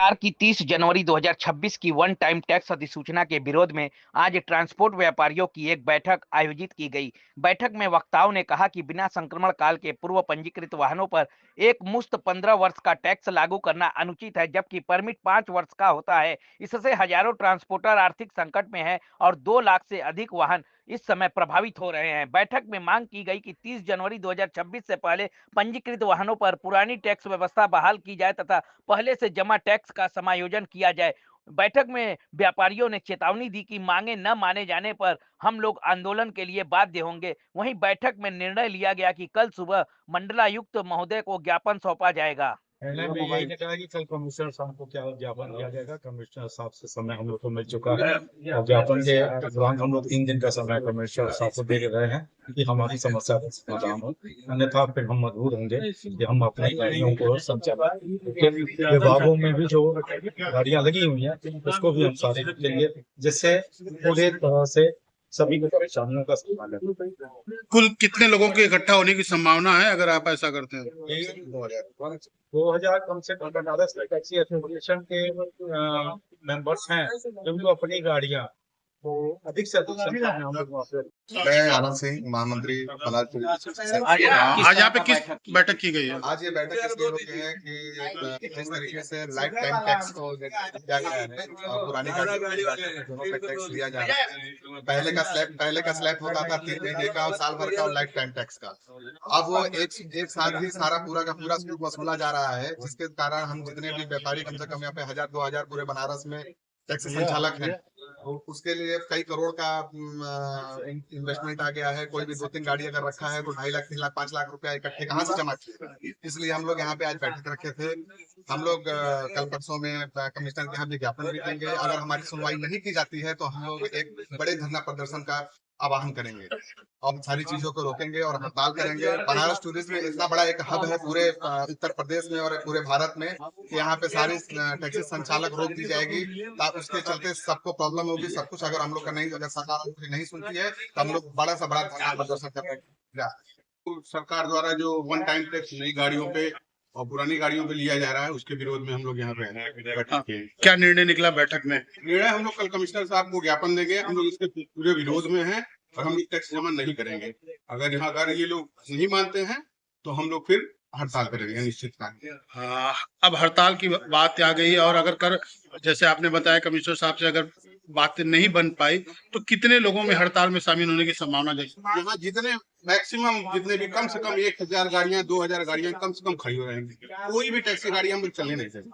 सरकार की 30 जनवरी 2026 की वन टाइम टैक्स अधिसूचना के विरोध में आज ट्रांसपोर्ट व्यापारियों की एक बैठक आयोजित की गई। बैठक में वक्ताओं ने कहा कि बिना संक्रमण काल के पूर्व पंजीकृत वाहनों पर एक मुश्त 15 वर्ष का टैक्स लागू करना अनुचित है, जबकि परमिट 5 वर्ष का होता है। इससे हजारों ट्रांसपोर्टर आर्थिक संकट में हैं और 2 लाख से अधिक वाहन इस समय प्रभावित हो रहे हैं। बैठक में मांग की गई कि 30 जनवरी 2026 से पहले पंजीकृत वाहनों पर पुरानी टैक्स व्यवस्था बहाल की जाए तथा पहले से जमा टैक्स का समायोजन किया जाए। बैठक में व्यापारियों ने चेतावनी दी कि मांगे न माने जाने पर हम लोग आंदोलन के लिए बाध्य होंगे। वहीं बैठक में निर्णय लिया गया कि कल सुबह मंडलायुक्त महोदय को ज्ञापन सौंपा जाएगा। निर्णय में यही निकला है कि कल कमिश्नर साहब को क्या ज्ञापन दिया जाएगा। कमिश्नर साहब से समय हम लोग को मिल चुका है और ज्ञापन के दौरान हम लोग 3 दिन का समय कमिश्नर साहब को दे रहे हैं कि हमारी समस्या का समाधान हो, अन्यथा फिर हम मजबूर होंगे कि हम अपनी गाड़ियों को संचालन विभागों में भी जो गाड़ियां लगी हुई हैं उसको भी हम सारे लेंगे, जिससे पूरे तरह से सभी को परेशानियों का सामना करना। कुल कितने लोगों के इकट्ठा होने की संभावना है अगर आप ऐसा करते हैं? 2000 कम से कम बनारस टैक्सी एसोसिएशन के मेंबर्स हैं जो अपनी गाड़ियां तो अधिक से अधिक संख्या में हम लोग वहाँ पे। मैं आनंद सिंह, महामंत्री पलाजपुर। आज यहाँ पे किस बैठक की गई है? आज ये बैठक इसलिए हो गई है कि जिस तरीके से लाइफ टाइम टैक्स को दिया गया है और पुरानी दोनों पे टैक्स लिया जा रहा है। पहले का स्लैब होता था 3 महीने का और साल भर का और लाइफ टाइम टैक्स का। अब वो एक साथ ही सारा पूरा का पूरा वसूला जा रहा है, जिसके कारण हम जितने भी व्यापारी कम से कम यहाँ पे 1000-2000 पूरे बनारस में टैक्स संचालक हैं, उसके लिए कई करोड़ का इन्वेस्टमेंट आ गया है। कोई भी 2-3 गाड़ी अगर रखा है तो 2.5 लाख 3 लाख 5 लाख रुपया इकट्ठे कहाँ से जमा किए। इसलिए हम लोग यहाँ पे आज बैठक रखे थे। हम लोग कल परसों में कमिश्नर के यहाँ विज्ञापन भी देंगे। अगर हमारी सुनवाई नहीं की जाती है तो हम लोग एक बड़े धरना प्रदर्शन का आह्वान करेंगे और सारी चीजों को रोकेंगे और हड़ताल करेंगे। बनारस टूरिज्म में इतना बड़ा एक हब है पूरे उत्तर प्रदेश में और पूरे भारत में कि यहाँ पे सारी टैक्सी संचालक रोक दी जाएगी। उसके चलते सबको प्रॉब्लम होगी, सब कुछ अगर हम लोग का नहीं, अगर सरकार नहीं सुनती है तो हम लोग बड़ा सा बड़ा धरना प्रदर्शन करेंगे। सरकार द्वारा जो वन टाइम टैक्स नई गाड़ियों पे और पुरानी गाड़ियों पे लिया जा रहा है उसके विरोध में हम लोग यहाँ पे बैठक किए। क्या निर्णय निकला बैठक में? निर्णय हम लोग कल कमिश्नर साहब को ज्ञापन देंगे। हम लोग इसके पूरे विरोध में हैं और हम टैक्स जमा नहीं करेंगे। अगर ये लोग नहीं मानते हैं तो हम लोग फिर हड़ताल करेंगे निश्चित। अब हड़ताल की बात आ गई और अगर जैसे आपने बताया कमिश्नर साहब से अगर बातें नहीं बन पाई तो कितने लोगों में हड़ताल में शामिल होने की संभावना? जैसे यहाँ जितने मैक्सिमम जितने भी कम से कम 1000 गाड़ियां 2000 गाड़ियां कम से कम खड़ी हो रहेंगी। कोई भी टैक्सी गाड़ी हम लोग चलने नहीं सकते।